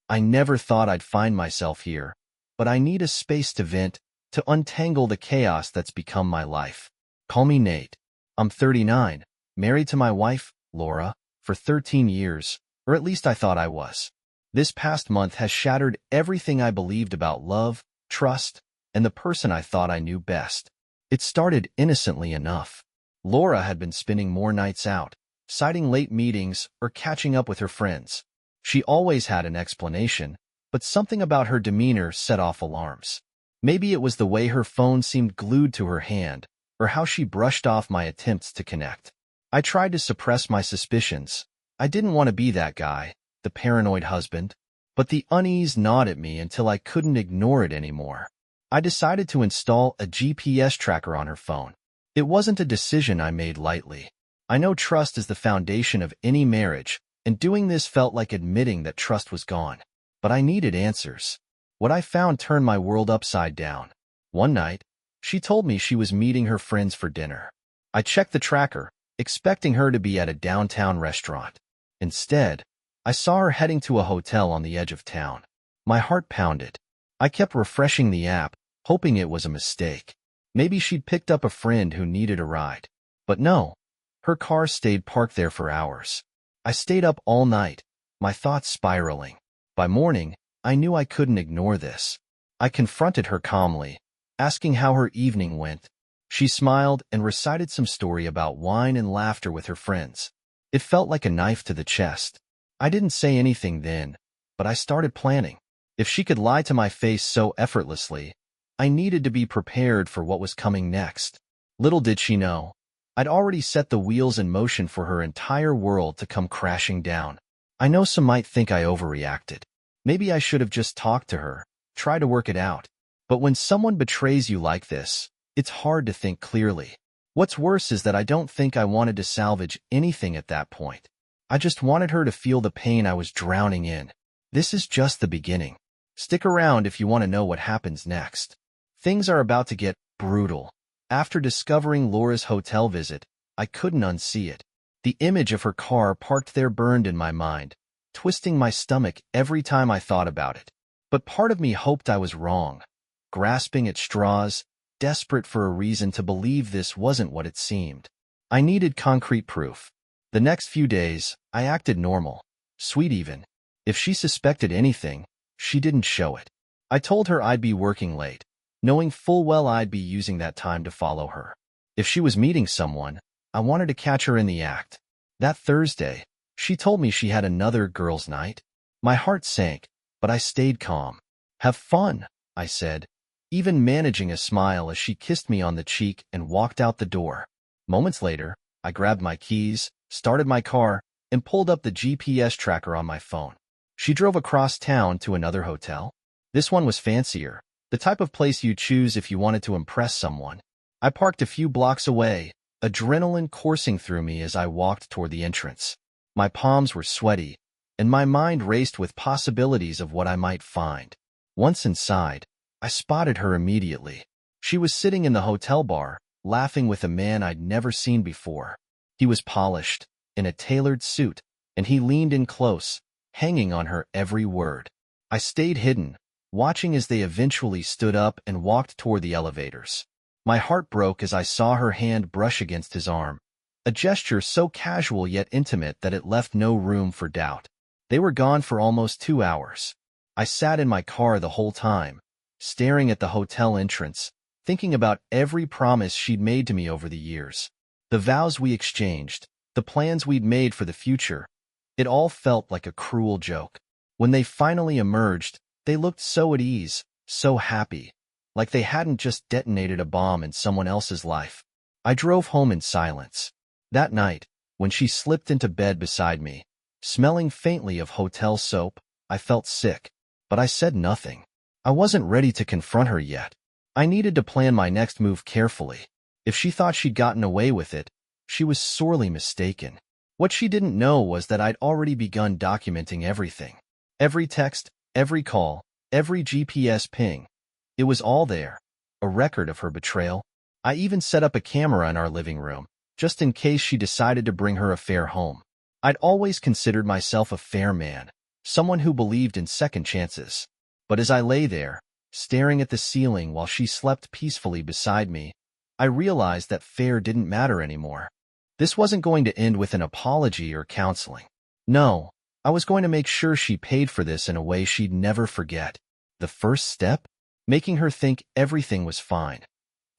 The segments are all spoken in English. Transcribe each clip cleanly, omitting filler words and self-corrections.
I never thought I'd find myself here, but I need a space to vent, to untangle the chaos that's become my life. Call me Nate. I'm 39, married to my wife, Laura, for 13 years, or at least I thought I was. This past month has shattered everything I believed about love, trust, and the person I thought I knew best. It started innocently enough. Laura had been spending more nights out, citing late meetings or catching up with her friends. She always had an explanation, but something about her demeanor set off alarms. Maybe it was the way her phone seemed glued to her hand, or how she brushed off my attempts to connect. I tried to suppress my suspicions. I didn't want to be that guy, the paranoid husband, but the unease gnawed at me until I couldn't ignore it anymore. I decided to install a GPS tracker on her phone. It wasn't a decision I made lightly. I know trust is the foundation of any marriage, and doing this felt like admitting that trust was gone. But I needed answers. What I found turned my world upside down. One night, she told me she was meeting her friends for dinner. I checked the tracker, expecting her to be at a downtown restaurant. Instead, I saw her heading to a hotel on the edge of town. My heart pounded. I kept refreshing the app, hoping it was a mistake. Maybe she'd picked up a friend who needed a ride. But no, her car stayed parked there for hours. I stayed up all night, my thoughts spiraling. By morning, I knew I couldn't ignore this. I confronted her calmly, asking how her evening went. She smiled and recited some story about wine and laughter with her friends. It felt like a knife to the chest. I didn't say anything then, but I started planning. If she could lie to my face so effortlessly, I needed to be prepared for what was coming next. Little did she know, I'd already set the wheels in motion for her entire world to come crashing down. I know some might think I overreacted. Maybe I should have just talked to her, tried to work it out. But when someone betrays you like this, it's hard to think clearly. What's worse is that I don't think I wanted to salvage anything at that point. I just wanted her to feel the pain I was drowning in. This is just the beginning. Stick around if you want to know what happens next. Things are about to get brutal. After discovering Laura's hotel visit, I couldn't unsee it. The image of her car parked there burned in my mind, twisting my stomach every time I thought about it. But part of me hoped I was wrong, grasping at straws, desperate for a reason to believe this wasn't what it seemed. I needed concrete proof. The next few days, I acted normal, sweet even. If she suspected anything, she didn't show it. I told her I'd be working late, knowing full well I'd be using that time to follow her. If she was meeting someone, I wanted to catch her in the act. That Thursday, she told me she had another girls' night. My heart sank, but I stayed calm. Have fun, I said, even managing a smile as she kissed me on the cheek and walked out the door. Moments later, I grabbed my keys, started my car, and pulled up the GPS tracker on my phone. She drove across town to another hotel. This one was fancier, the type of place you choose if you wanted to impress someone. I parked a few blocks away, adrenaline coursing through me as I walked toward the entrance. My palms were sweaty, and my mind raced with possibilities of what I might find. Once inside, I spotted her immediately. She was sitting in the hotel bar, laughing with a man I'd never seen before. He was polished, in a tailored suit, and he leaned in close, hanging on her every word. I stayed hidden, watching as they eventually stood up and walked toward the elevators. My heart broke as I saw her hand brush against his arm, a gesture so casual yet intimate that it left no room for doubt. They were gone for almost 2 hours. I sat in my car the whole time, staring at the hotel entrance, thinking about every promise she'd made to me over the years. The vows we exchanged, the plans we'd made for the future, it all felt like a cruel joke. When they finally emerged, they looked so at ease, so happy, like they hadn't just detonated a bomb in someone else's life. I drove home in silence. That night, when she slipped into bed beside me, smelling faintly of hotel soap, I felt sick, but I said nothing. I wasn't ready to confront her yet. I needed to plan my next move carefully. If she thought she'd gotten away with it, she was sorely mistaken. What she didn't know was that I'd already begun documenting everything. Every text, every call, every GPS ping. It was all there, a record of her betrayal. I even set up a camera in our living room, just in case she decided to bring her affair home. I'd always considered myself a fair man, someone who believed in second chances. But as I lay there, staring at the ceiling while she slept peacefully beside me, I realized that fair didn't matter anymore. This wasn't going to end with an apology or counseling. No, I was going to make sure she paid for this in a way she'd never forget. The first step? Making her think everything was fine.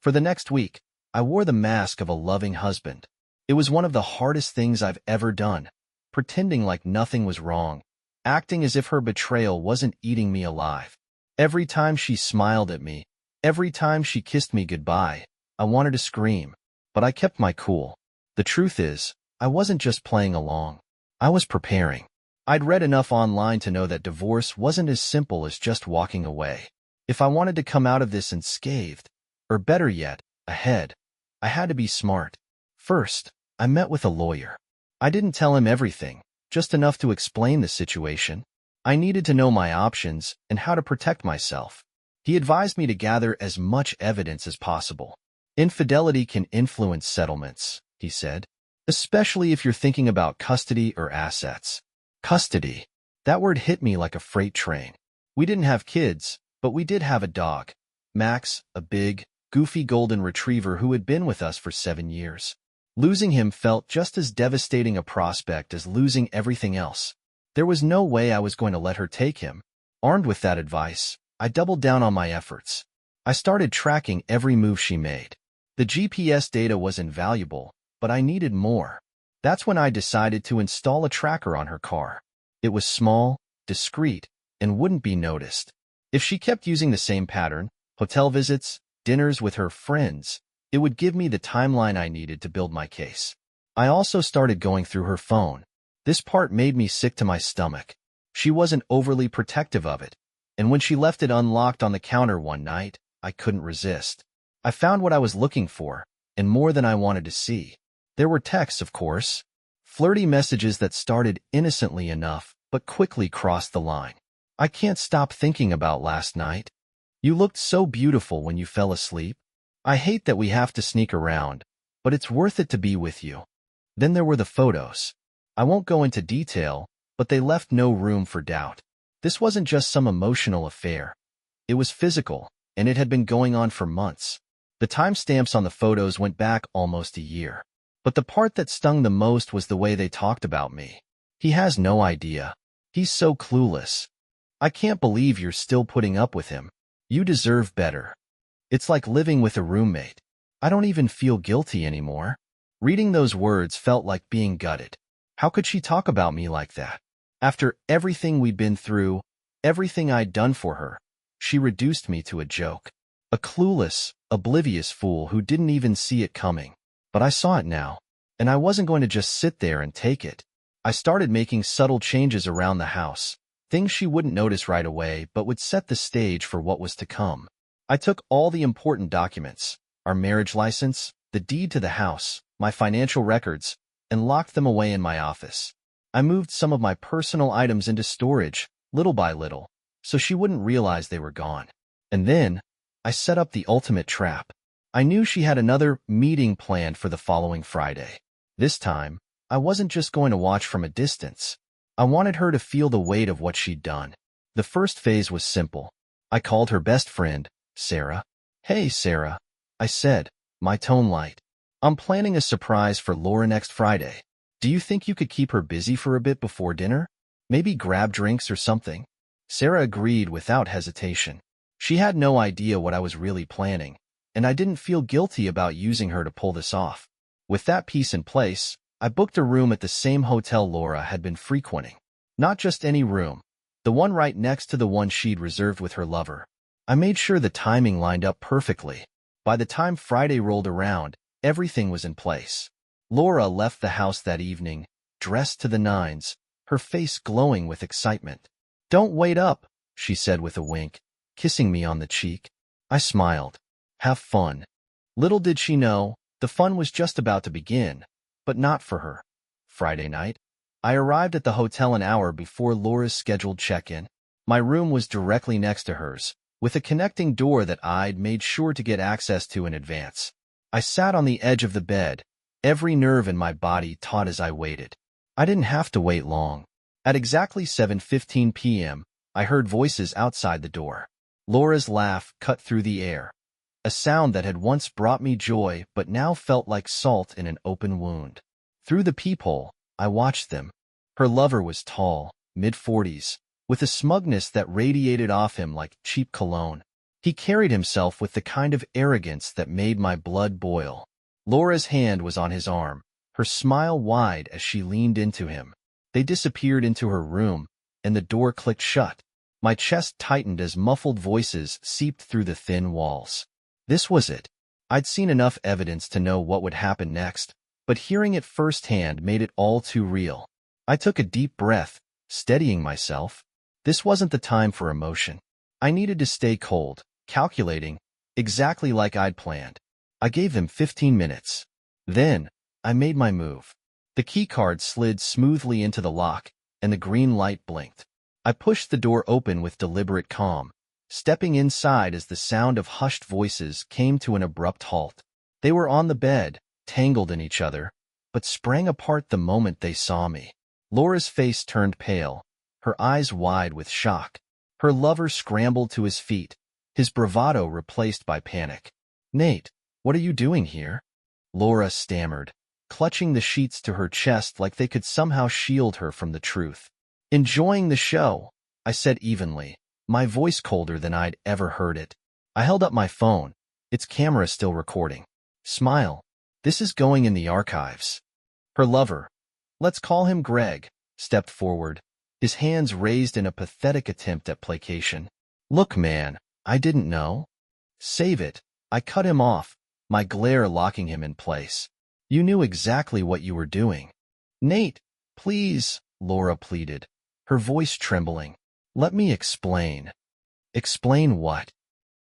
For the next week, I wore the mask of a loving husband. It was one of the hardest things I've ever done, pretending like nothing was wrong, acting as if her betrayal wasn't eating me alive. Every time she smiled at me, every time she kissed me goodbye, I wanted to scream, but I kept my cool. The truth is, I wasn't just playing along. I was preparing. I'd read enough online to know that divorce wasn't as simple as just walking away. If I wanted to come out of this unscathed, or better yet, ahead, I had to be smart. First, I met with a lawyer. I didn't tell him everything, just enough to explain the situation. I needed to know my options and how to protect myself. He advised me to gather as much evidence as possible. Infidelity can influence settlements, he said, especially if you're thinking about custody or assets. Custody. That word hit me like a freight train. We didn't have kids, but we did have a dog. Max, a big, goofy golden retriever who had been with us for 7 years. Losing him felt just as devastating a prospect as losing everything else. There was no way I was going to let her take him. Armed with that advice, I doubled down on my efforts. I started tracking every move she made. The GPS data was invaluable, but I needed more. That's when I decided to install a tracker on her car. It was small, discreet, and wouldn't be noticed. If she kept using the same pattern, hotel visits, dinners with her friends, it would give me the timeline I needed to build my case. I also started going through her phone. This part made me sick to my stomach. She wasn't overly protective of it, and when she left it unlocked on the counter one night, I couldn't resist. I found what I was looking for, and more than I wanted to see. There were texts, of course. Flirty messages that started innocently enough, but quickly crossed the line. I can't stop thinking about last night. You looked so beautiful when you fell asleep. I hate that we have to sneak around, but it's worth it to be with you. Then there were the photos. I won't go into detail, but they left no room for doubt. This wasn't just some emotional affair. It was physical, and it had been going on for months. The timestamps on the photos went back almost a year. But the part that stung the most was the way they talked about me. He has no idea. He's so clueless. I can't believe you're still putting up with him. You deserve better. It's like living with a roommate. I don't even feel guilty anymore. Reading those words felt like being gutted. How could she talk about me like that? After everything we'd been through, everything I'd done for her, she reduced me to a joke. A clueless, oblivious fool who didn't even see it coming. But I saw it now, and I wasn't going to just sit there and take it. I started making subtle changes around the house, things she wouldn't notice right away but would set the stage for what was to come. I took all the important documents, our marriage license, the deed to the house, my financial records, and locked them away in my office. I moved some of my personal items into storage, little by little, so she wouldn't realize they were gone. And then, I set up the ultimate trap. I knew she had another meeting planned for the following Friday. This time, I wasn't just going to watch from a distance. I wanted her to feel the weight of what she'd done. The first phase was simple. I called her best friend, Sarah. "Hey, Sarah," I said, my tone light. "I'm planning a surprise for Laura next Friday. Do you think you could keep her busy for a bit before dinner? Maybe grab drinks or something?" Sarah agreed without hesitation. She had no idea what I was really planning, and I didn't feel guilty about using her to pull this off. With that piece in place, I booked a room at the same hotel Laura had been frequenting. Not just any room, the one right next to the one she'd reserved with her lover. I made sure the timing lined up perfectly. By the time Friday rolled around, everything was in place. Laura left the house that evening, dressed to the nines, her face glowing with excitement. "Don't wait up," she said with a wink, kissing me on the cheek. I smiled. Have fun. Little did she know, the fun was just about to begin, but not for her. Friday night, I arrived at the hotel an hour before Laura's scheduled check-in. My room was directly next to hers, with a connecting door that I'd made sure to get access to in advance. I sat on the edge of the bed, every nerve in my body taut as I waited. I didn't have to wait long. At exactly 7:15 p.m., I heard voices outside the door. Laura's laugh cut through the air, a sound that had once brought me joy but now felt like salt in an open wound. Through the peephole, I watched them. Her lover was tall, mid-40s, with a smugness that radiated off him like cheap cologne. He carried himself with the kind of arrogance that made my blood boil. Laura's hand was on his arm, her smile wide as she leaned into him. They disappeared into her room, and the door clicked shut. My chest tightened as muffled voices seeped through the thin walls. This was it. I'd seen enough evidence to know what would happen next, but hearing it firsthand made it all too real. I took a deep breath, steadying myself. This wasn't the time for emotion. I needed to stay cold, calculating, exactly like I'd planned. I gave them 15 minutes. Then, I made my move. The keycard slid smoothly into the lock, and the green light blinked. I pushed the door open with deliberate calm, stepping inside as the sound of hushed voices came to an abrupt halt. They were on the bed, tangled in each other, but sprang apart the moment they saw me. Laura's face turned pale, her eyes wide with shock. Her lover scrambled to his feet, his bravado replaced by panic. "Nate, what are you doing here?" Laura stammered, clutching the sheets to her chest like they could somehow shield her from the truth. "Enjoying the show," I said evenly, my voice colder than I'd ever heard it. I held up my phone, its camera still recording. "Smile. This is going in the archives." Her lover, let's call him Greg, stepped forward, his hands raised in a pathetic attempt at placation. "Look, man, I didn't know." "Save it." I cut him off, my glare locking him in place. "You knew exactly what you were doing." "Nate, please," Laura pleaded, her voice trembling. "Let me explain." "Explain what?"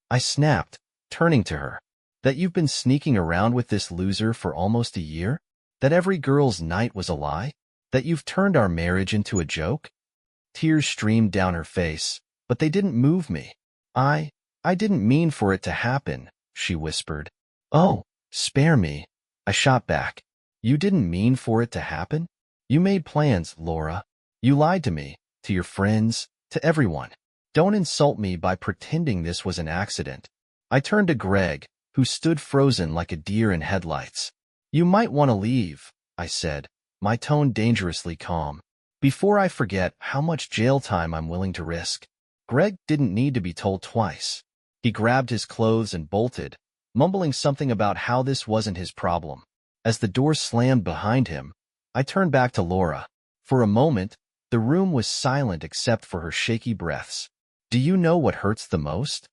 I snapped, turning to her. "That you've been sneaking around with this loser for almost a year? That every girl's night was a lie? That you've turned our marriage into a joke?" Tears streamed down her face, but they didn't move me. I didn't mean for it to happen," she whispered. "Oh, spare me," I shot back. "You didn't mean for it to happen? You made plans, Laura. You lied to me, to your friends, to everyone. Don't insult me by pretending this was an accident." I turned to Greg, who stood frozen like a deer in headlights. "You might want to leave," I said, my tone dangerously calm, "before I forget how much jail time I'm willing to risk." Greg didn't need to be told twice. He grabbed his clothes and bolted, mumbling something about how this wasn't his problem. As the door slammed behind him, I turned back to Laura. For a moment, the room was silent except for her shaky breaths. "Do you know what hurts the most?"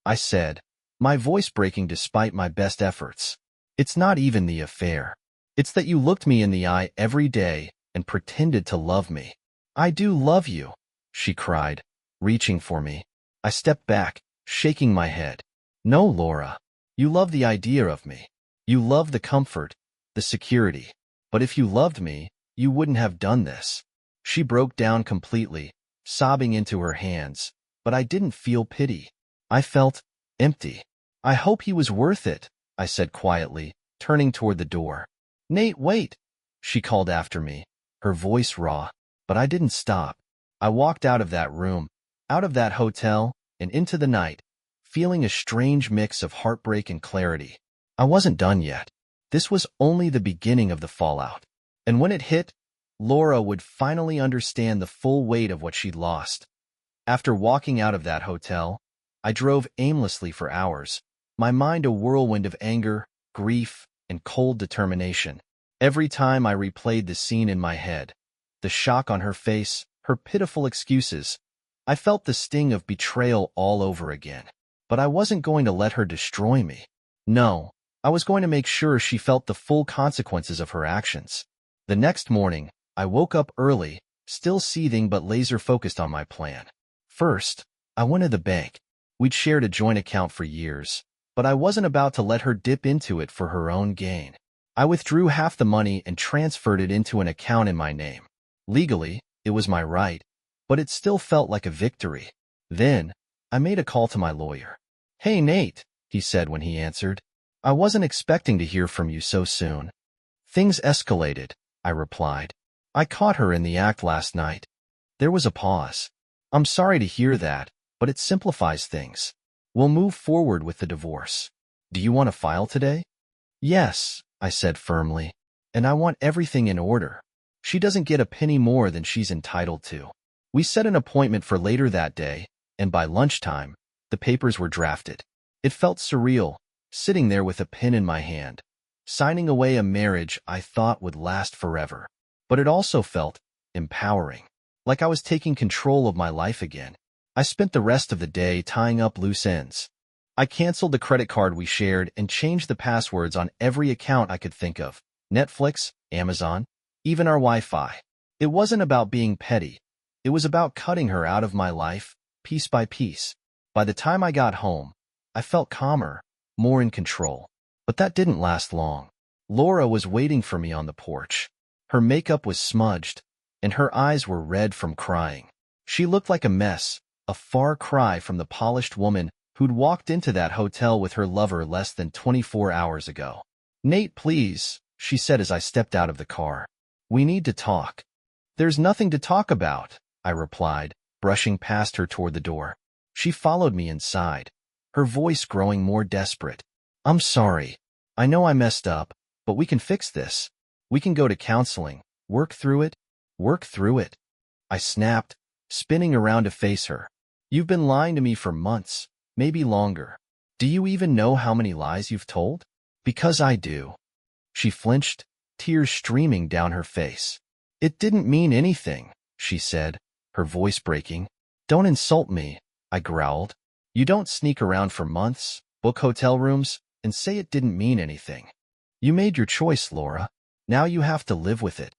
I said, my voice breaking despite my best efforts. "It's not even the affair. It's that you looked me in the eye every day and pretended to love me." "I do love you," she cried, reaching for me. I stepped back, shaking my head. "No, Laura. You love the idea of me. You love the comfort, the security. But if you loved me, you wouldn't have done this." She broke down completely, sobbing into her hands, but I didn't feel pity. I felt empty. "I hope he was worth it," I said quietly, turning toward the door. "Nate, wait," she called after me, her voice raw, but I didn't stop. I walked out of that room, out of that hotel, and into the night, feeling a strange mix of heartbreak and clarity. I wasn't done yet. This was only the beginning of the fallout. And when it hit, Laura would finally understand the full weight of what she'd lost. After walking out of that hotel, I drove aimlessly for hours, my mind a whirlwind of anger, grief, and cold determination. Every time I replayed the scene in my head, the shock on her face, her pitiful excuses, I felt the sting of betrayal all over again. But I wasn't going to let her destroy me. No, I was going to make sure she felt the full consequences of her actions. The next morning, I woke up early, still seething but laser-focused on my plan. First, I went to the bank. We'd shared a joint account for years, but I wasn't about to let her dip into it for her own gain. I withdrew half the money and transferred it into an account in my name. Legally, it was my right, but it still felt like a victory. Then, I made a call to my lawyer. "Hey, Nate," he said when he answered. "I wasn't expecting to hear from you so soon." "Things escalated," I replied. "I caught her in the act last night." There was a pause. I'm sorry to hear that, but it simplifies things. We'll move forward with the divorce. Do you want to file today? Yes, I said firmly. And I want everything in order. She doesn't get a penny more than she's entitled to. We set an appointment for later that day, and by lunchtime, the papers were drafted. It felt surreal, sitting there with a pen in my hand, signing away a marriage I thought would last forever. But it also felt empowering, like I was taking control of my life again. I spent the rest of the day tying up loose ends. I canceled the credit card we shared and changed the passwords on every account I could think of. Netflix, Amazon, even our Wi-Fi. It wasn't about being petty. It was about cutting her out of my life, piece by piece. By the time I got home, I felt calmer, more in control. But that didn't last long. Laura was waiting for me on the porch. Her makeup was smudged, and her eyes were red from crying. She looked like a mess, a far cry from the polished woman who'd walked into that hotel with her lover less than 24 hours ago. "Nate, please," she said as I stepped out of the car. "We need to talk." "There's nothing to talk about," I replied, brushing past her toward the door. She followed me inside, her voice growing more desperate. "I'm sorry. I know I messed up, but we can fix this. We can go to counseling, work through it. Work through it." I snapped, spinning around to face her. "You've been lying to me for months, maybe longer. Do you even know how many lies you've told?" "Because I do." She flinched, tears streaming down her face. "It didn't mean anything," she said, her voice breaking. "Don't insult me," I growled. "You don't sneak around for months, book hotel rooms, and say it didn't mean anything. You made your choice, Laura. Now you have to live with it."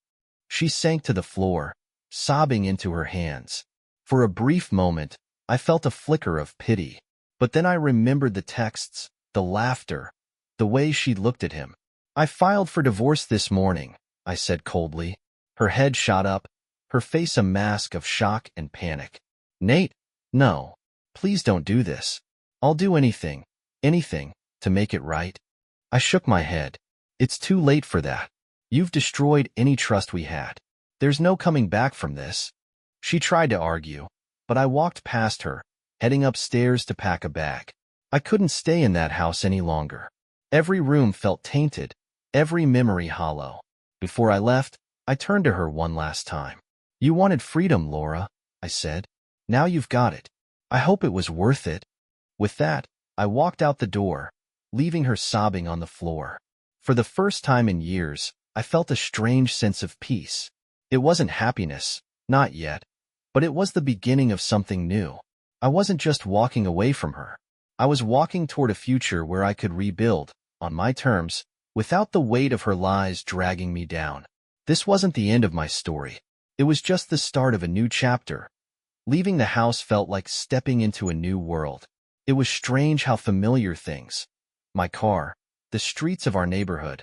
She sank to the floor, sobbing into her hands. For a brief moment, I felt a flicker of pity. But then I remembered the texts, the laughter, the way she'd looked at him. "I filed for divorce this morning," I said coldly. Her head shot up, her face a mask of shock and panic. "Nate, no. Please don't do this. I'll do anything, to make it right." I shook my head. "It's too late for that. You've destroyed any trust we had. There's no coming back from this." She tried to argue, but I walked past her, heading upstairs to pack a bag. I couldn't stay in that house any longer. Every room felt tainted, every memory hollow. Before I left, I turned to her one last time. "You wanted freedom, Laura," I said. "Now you've got it. I hope it was worth it." With that, I walked out the door, leaving her sobbing on the floor. For the first time in years, I felt a strange sense of peace. It wasn't happiness, not yet, but it was the beginning of something new. I wasn't just walking away from her. I was walking toward a future where I could rebuild, on my terms, without the weight of her lies dragging me down. This wasn't the end of my story. It was just the start of a new chapter. Leaving the house felt like stepping into a new world. It was strange how familiar things, my car, the streets of our neighborhood,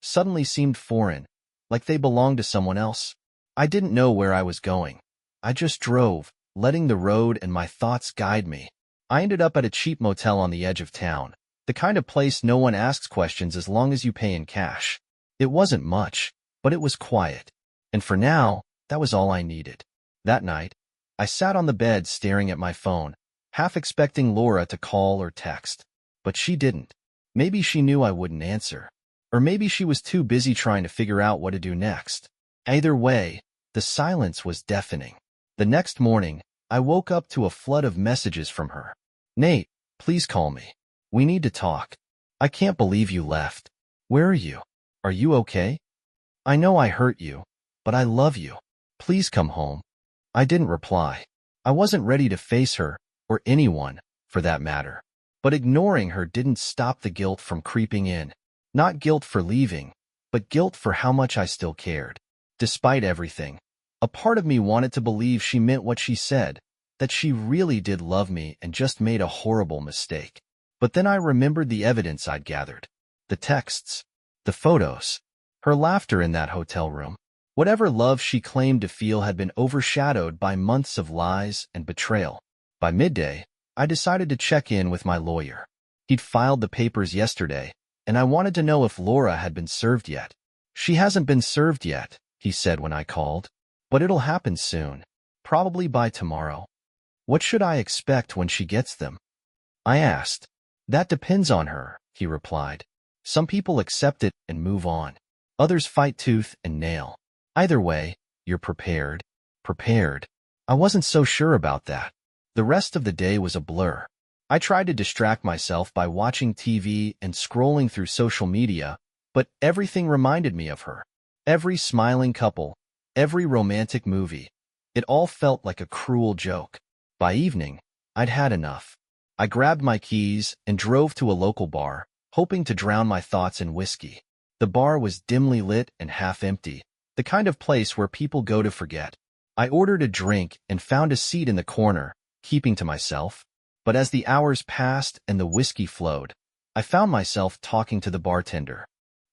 suddenly seemed foreign, like they belonged to someone else. I didn't know where I was going. I just drove, letting the road and my thoughts guide me. I ended up at a cheap motel on the edge of town, the kind of place no one asks questions as long as you pay in cash. It wasn't much, but it was quiet. And for now, that was all I needed. That night, I sat on the bed staring at my phone, half expecting Laura to call or text. But she didn't. Maybe she knew I wouldn't answer. Or maybe she was too busy trying to figure out what to do next. Either way, the silence was deafening. The next morning, I woke up to a flood of messages from her. "Nate, please call me. We need to talk. I can't believe you left. Where are you? Are you okay? I know I hurt you, but I love you. Please come home." I didn't reply. I wasn't ready to face her, or anyone, for that matter. But ignoring her didn't stop the guilt from creeping in. Not guilt for leaving, but guilt for how much I still cared. Despite everything, a part of me wanted to believe she meant what she said, that she really did love me and just made a horrible mistake. But then I remembered the evidence I'd gathered. The texts, the photos, her laughter in that hotel room. Whatever love she claimed to feel had been overshadowed by months of lies and betrayal. By midday, I decided to check in with my lawyer. He'd filed the papers yesterday, and I wanted to know if Laura had been served yet. "She hasn't been served yet," he said when I called. "But it'll happen soon. Probably by tomorrow. What should I expect when she gets them? I asked. That depends on her, he replied. Some people accept it and move on. Others fight tooth and nail. Either way, you're prepared. Prepared. I wasn't so sure about that. The rest of the day was a blur. I tried to distract myself by watching TV and scrolling through social media, but everything reminded me of her. Every smiling couple, every romantic movie. It all felt like a cruel joke. By evening, I'd had enough. I grabbed my keys and drove to a local bar, hoping to drown my thoughts in whiskey. The bar was dimly lit and half empty, the kind of place where people go to forget. I ordered a drink and found a seat in the corner, keeping to myself. But as the hours passed and the whiskey flowed, I found myself talking to the bartender.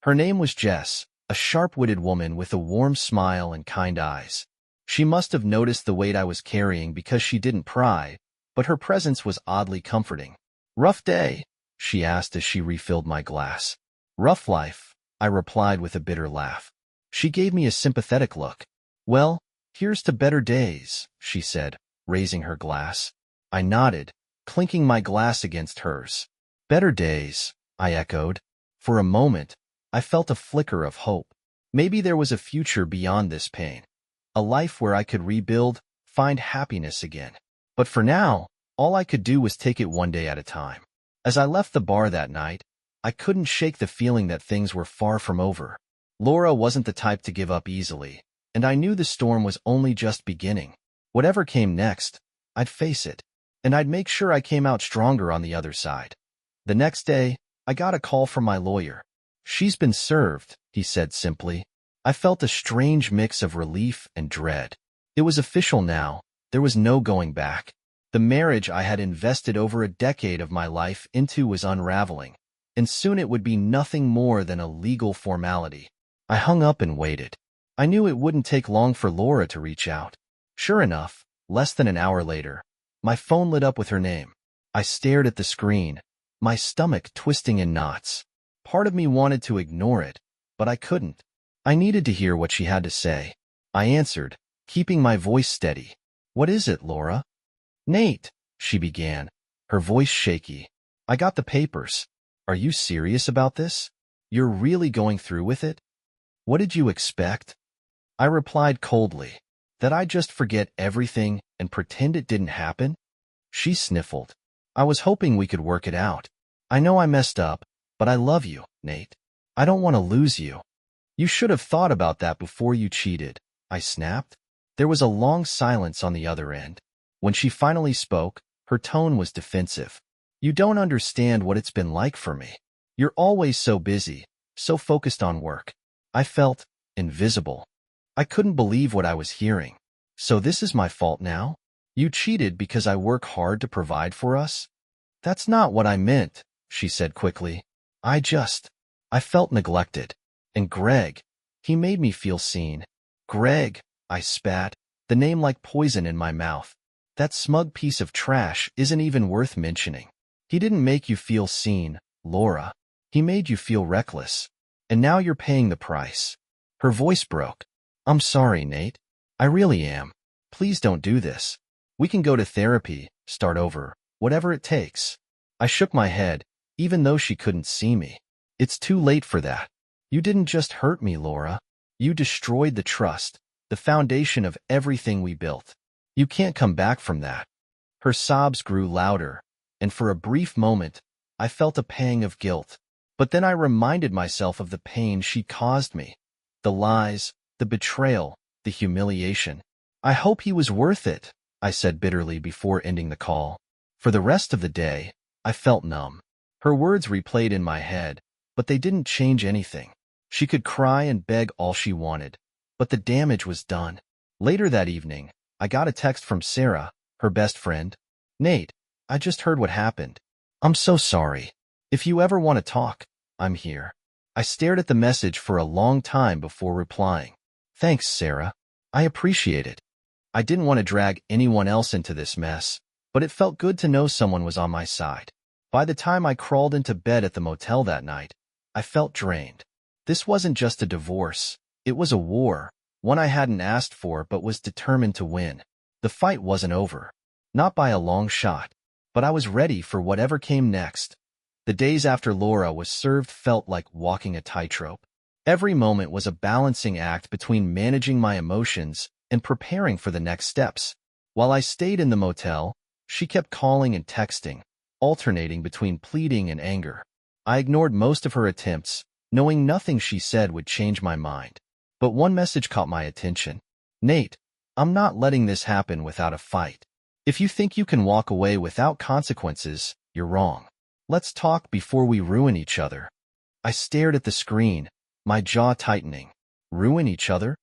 Her name was Jess, a sharp-witted woman with a warm smile and kind eyes. She must have noticed the weight I was carrying because she didn't pry, but her presence was oddly comforting. "Rough day?" she asked as she refilled my glass. "Rough life," I replied with a bitter laugh. She gave me a sympathetic look. "Well, here's to better days," she said, raising her glass. I nodded, clinking my glass against hers. "Better days," I echoed. For a moment, I felt a flicker of hope. Maybe there was a future beyond this pain. A life where I could rebuild, find happiness again. But for now, all I could do was take it one day at a time. As I left the bar that night, I couldn't shake the feeling that things were far from over. Laura wasn't the type to give up easily, and I knew the storm was only just beginning. Whatever came next, I'd face it, and I'd make sure I came out stronger on the other side. The next day, I got a call from my lawyer. "She's been served," he said simply. I felt a strange mix of relief and dread. It was official now. There was no going back. The marriage I had invested over a decade of my life into was unraveling, and soon it would be nothing more than a legal formality. I hung up and waited. I knew it wouldn't take long for Laura to reach out. Sure enough, less than an hour later, my phone lit up with her name. I stared at the screen, my stomach twisting in knots. Part of me wanted to ignore it, but I couldn't. I needed to hear what she had to say. I answered, keeping my voice steady. "What is it, Laura?" "Nate," she began, her voice shaky. "I got the papers. Are you serious about this? You're really going through with it?" "What did you expect?" I replied coldly. That I'd just forget everything and pretend it didn't happen? She sniffled. "I was hoping we could work it out. I know I messed up, but I love you, Nate. I don't want to lose you." "You should have thought about that before you cheated," I snapped. There was a long silence on the other end. When she finally spoke, her tone was defensive. "You don't understand what it's been like for me. You're always so busy, so focused on work." I felt invisible. I couldn't believe what I was hearing. "So this is my fault now? You cheated because I work hard to provide for us?" "That's not what I meant," she said quickly. I felt neglected. And Greg, he made me feel seen. "Greg," I spat, the name like poison in my mouth. "That smug piece of trash isn't even worth mentioning. He didn't make you feel seen, Laura. He made you feel reckless. And now you're paying the price." Her voice broke. "I'm sorry, Nate. I really am. Please don't do this. We can go to therapy, start over, whatever it takes." I shook my head, even though she couldn't see me. "It's too late for that. You didn't just hurt me, Laura. You destroyed the trust, the foundation of everything we built. You can't come back from that." Her sobs grew louder, and for a brief moment, I felt a pang of guilt. But then I reminded myself of the pain she caused me. The lies, the betrayal, the humiliation. "I hope he was worth it," I said bitterly before ending the call. For the rest of the day, I felt numb. Her words replayed in my head, but they didn't change anything. She could cry and beg all she wanted, but the damage was done. Later that evening, I got a text from Sarah, her best friend. "Nate, I just heard what happened. I'm so sorry. If you ever want to talk, I'm here." I stared at the message for a long time before replying. "Thanks, Sarah. I appreciate it." I didn't want to drag anyone else into this mess, but it felt good to know someone was on my side. By the time I crawled into bed at the motel that night, I felt drained. This wasn't just a divorce. It was a war, one I hadn't asked for but was determined to win. The fight wasn't over. Not by a long shot. But I was ready for whatever came next. The days after Laura was served felt like walking a tightrope. Every moment was a balancing act between managing my emotions and preparing for the next steps. While I stayed in the motel, she kept calling and texting, alternating between pleading and anger. I ignored most of her attempts, knowing nothing she said would change my mind. But one message caught my attention. Nate, I'm not letting this happen without a fight. If you think you can walk away without consequences, you're wrong. Let's talk before we ruin each other. I stared at the screen, my jaw tightening. Ruin each other?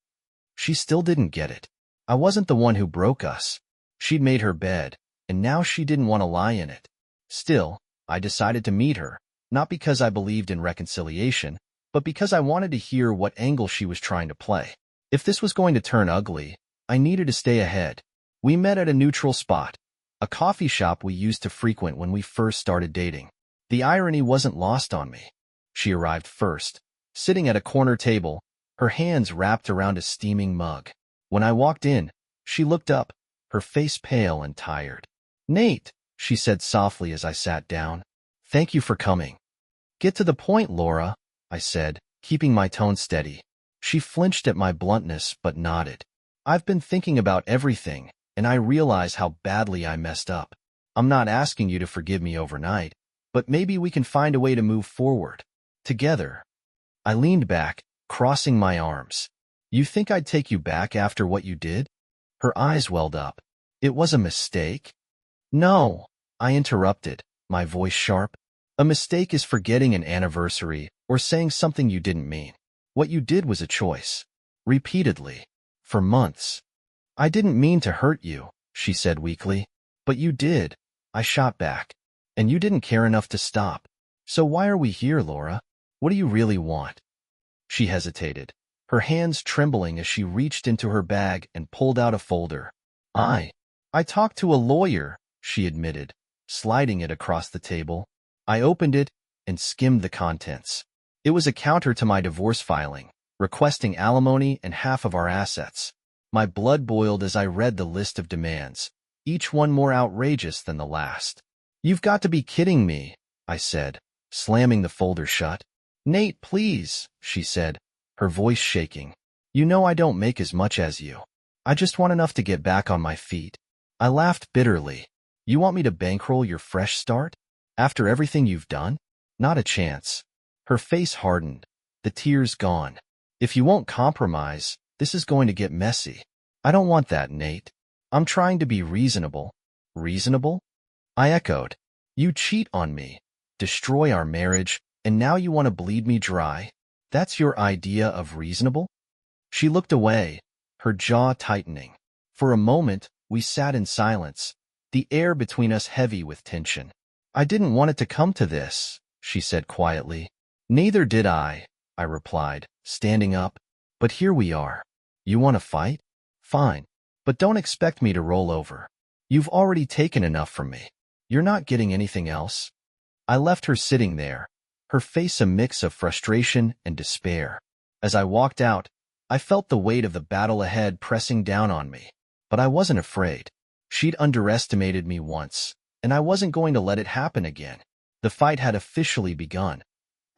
She still didn't get it. I wasn't the one who broke us. She'd made her bed, and now she didn't want to lie in it. Still, I decided to meet her, not because I believed in reconciliation, but because I wanted to hear what angle she was trying to play. If this was going to turn ugly, I needed to stay ahead. We met at a neutral spot, a coffee shop we used to frequent when we first started dating. The irony wasn't lost on me. She arrived first, sitting at a corner table, her hands wrapped around a steaming mug. When I walked in, she looked up, her face pale and tired. Nate, she said softly as I sat down. Thank you for coming. Get to the point, Laura, I said, keeping my tone steady. She flinched at my bluntness but nodded. I've been thinking about everything, and I realize how badly I messed up. I'm not asking you to forgive me overnight, but maybe we can find a way to move forward. Together. I leaned back, crossing my arms. You think I'd take you back after what you did? Her eyes welled up. It was a mistake? No, I interrupted, my voice sharp. A mistake is forgetting an anniversary or saying something you didn't mean. What you did was a choice. Repeatedly. For months. I didn't mean to hurt you, she said weakly. But you did. I shot back. And you didn't care enough to stop. So why are we here, Laura? What do you really want? She hesitated, her hands trembling as she reached into her bag and pulled out a folder. I talked to a lawyer, she admitted, sliding it across the table. I opened it and skimmed the contents. It was a counter to my divorce filing, requesting alimony and half of our assets. My blood boiled as I read the list of demands, each one more outrageous than the last. You've got to be kidding me, I said, slamming the folder shut. Nate, please, she said, her voice shaking. You know I don't make as much as you. I just want enough to get back on my feet. I laughed bitterly. You want me to bankroll your fresh start? After everything you've done? Not a chance. Her face hardened, the tears gone. If you won't compromise, this is going to get messy. I don't want that, Nate. I'm trying to be reasonable. Reasonable? I echoed. You cheat on me, destroy our marriage, and now you want to bleed me dry? That's your idea of reasonable? She looked away, her jaw tightening. For a moment, we sat in silence, the air between us heavy with tension. I didn't want it to come to this, she said quietly. Neither did I replied, standing up. But here we are. You want to fight? Fine. But don't expect me to roll over. You've already taken enough from me. You're not getting anything else. I left her sitting there, her face a mix of frustration and despair. As I walked out, I felt the weight of the battle ahead pressing down on me. But I wasn't afraid. She'd underestimated me once, and I wasn't going to let it happen again. The fight had officially begun.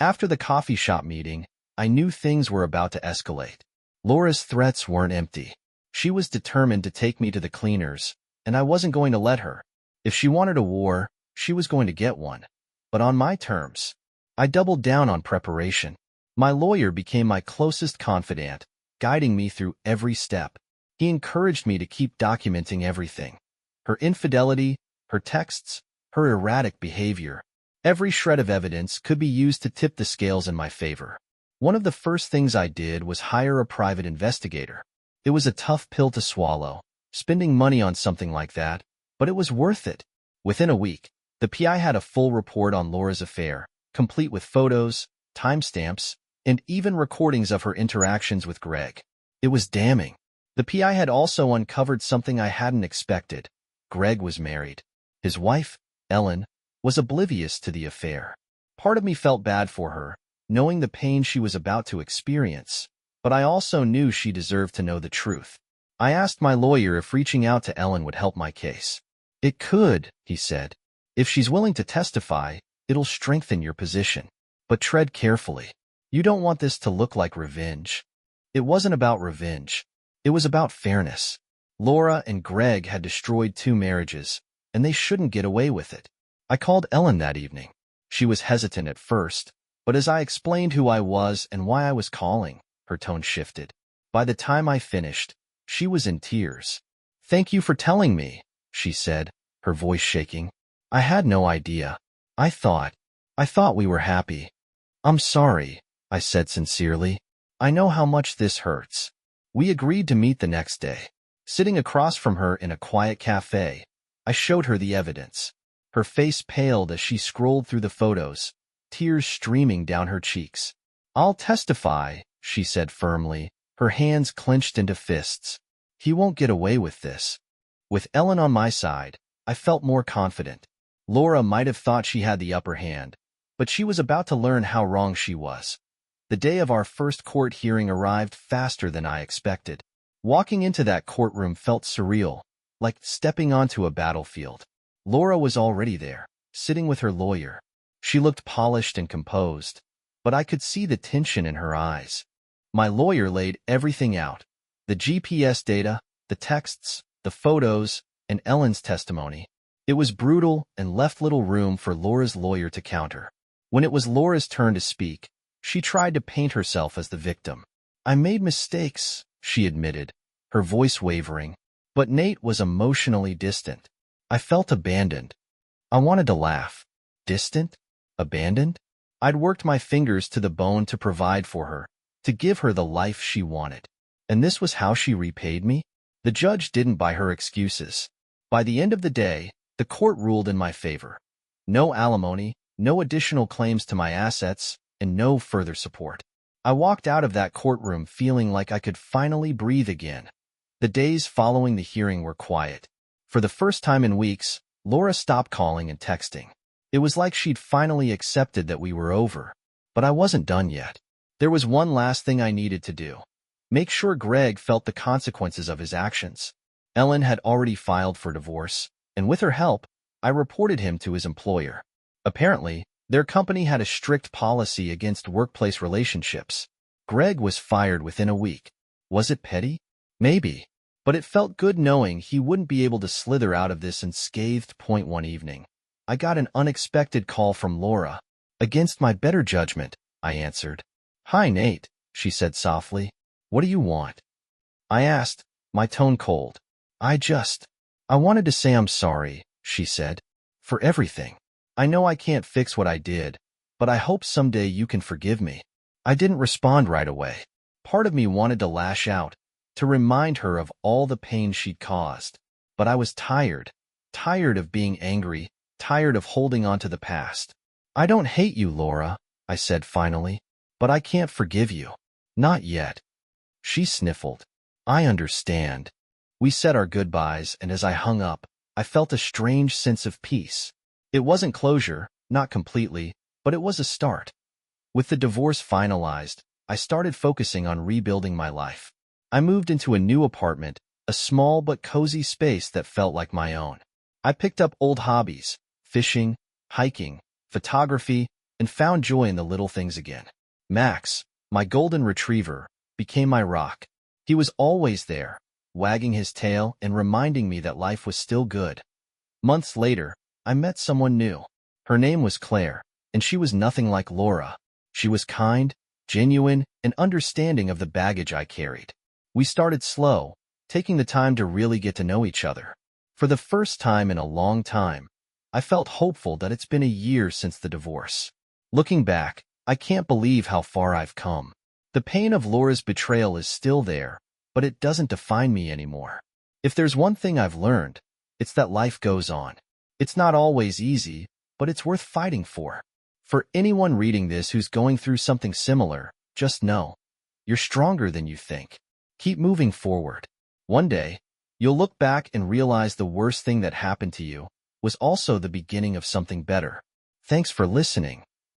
After the coffee shop meeting, I knew things were about to escalate. Laura's threats weren't empty. She was determined to take me to the cleaners, and I wasn't going to let her. If she wanted a war, she was going to get one. But on my terms. I doubled down on preparation. My lawyer became my closest confidant, guiding me through every step. He encouraged me to keep documenting everything. Her infidelity, her texts, her erratic behavior. Every shred of evidence could be used to tip the scales in my favor. One of the first things I did was hire a private investigator. It was a tough pill to swallow, spending money on something like that, but it was worth it. Within a week, the PI had a full report on Laura's affair, complete with photos, timestamps, and even recordings of her interactions with Greg. It was damning. The PI had also uncovered something I hadn't expected. Greg was married. His wife, Ellen, was oblivious to the affair. Part of me felt bad for her, knowing the pain she was about to experience, but I also knew she deserved to know the truth. I asked my lawyer if reaching out to Ellen would help my case. It could, he said. If she's willing to testify, it'll strengthen your position. But tread carefully. You don't want this to look like revenge. It wasn't about revenge. It was about fairness. Laura and Greg had destroyed 2 marriages, and they shouldn't get away with it. I called Ellen that evening. She was hesitant at first, but as I explained who I was and why I was calling, her tone shifted. By the time I finished, she was in tears. "Thank you for telling me," she said, her voice shaking. "I had no idea. I thought we were happy." "I'm sorry," I said sincerely. "I know how much this hurts." We agreed to meet the next day. Sitting across from her in a quiet cafe, I showed her the evidence. Her face paled as she scrolled through the photos, tears streaming down her cheeks. "I'll testify," she said firmly, her hands clenched into fists. "He won't get away with this." With Ellen on my side, I felt more confident. Laura might have thought she had the upper hand, but she was about to learn how wrong she was. The day of our first court hearing arrived faster than I expected. Walking into that courtroom felt surreal, like stepping onto a battlefield. Laura was already there, sitting with her lawyer. She looked polished and composed, but I could see the tension in her eyes. My lawyer laid everything out: the GPS data, the texts, the photos, and Ellen's testimony. It was brutal and left little room for Laura's lawyer to counter. When it was Laura's turn to speak, she tried to paint herself as the victim. "I made mistakes," she admitted, her voice wavering, but Nate was emotionally distant. I felt abandoned. I wanted to laugh. Distant? Abandoned? I'd worked my fingers to the bone to provide for her, to give her the life she wanted. And this was how she repaid me? The judge didn't buy her excuses. By the end of the day, the court ruled in my favor. No alimony, no additional claims to my assets, and no further support. I walked out of that courtroom feeling like I could finally breathe again. The days following the hearing were quiet. For the first time in weeks, Laura stopped calling and texting. It was like she'd finally accepted that we were over. But I wasn't done yet. There was one last thing I needed to do. Make sure Greg felt the consequences of his actions. Ellen had already filed for divorce, and with her help, I reported him to his employer. Apparently, their company had a strict policy against workplace relationships. Greg was fired within a week. Was it petty? Maybe. But it felt good knowing he wouldn't be able to slither out of this unscathed. One evening, I got an unexpected call from Laura. Against my better judgment, I answered. "Hi, Nate," she said softly. "What do you want?" I asked, my tone cold. I wanted to say I'm sorry," she said, "for everything. I know I can't fix what I did, but I hope someday you can forgive me." I didn't respond right away. Part of me wanted to lash out, to remind her of all the pain she'd caused. But I was tired of being angry, tired of holding on to the past. "I don't hate you, Laura," I said finally, "but I can't forgive you. Not yet." She sniffled. "I understand." We said our goodbyes, and as I hung up, I felt a strange sense of peace. It wasn't closure, not completely, but it was a start. With the divorce finalized, I started focusing on rebuilding my life. I moved into a new apartment, a small but cozy space that felt like my own. I picked up old hobbies, fishing, hiking, photography, and found joy in the little things again. Max, my golden retriever, became my rock. He was always there, wagging his tail and reminding me that life was still good. Months later, I met someone new. Her name was Claire, and she was nothing like Laura. She was kind, genuine, and understanding of the baggage I carried. We started slow, taking the time to really get to know each other. For the first time in a long time, I felt hopeful that it's been a year since the divorce. Looking back, I can't believe how far I've come. The pain of Laura's betrayal is still there, but it doesn't define me anymore. If there's one thing I've learned, it's that life goes on. It's not always easy, but it's worth fighting for. For anyone reading this who's going through something similar, just know, you're stronger than you think. Keep moving forward. One day, you'll look back and realize the worst thing that happened to you was also the beginning of something better. Thanks for listening.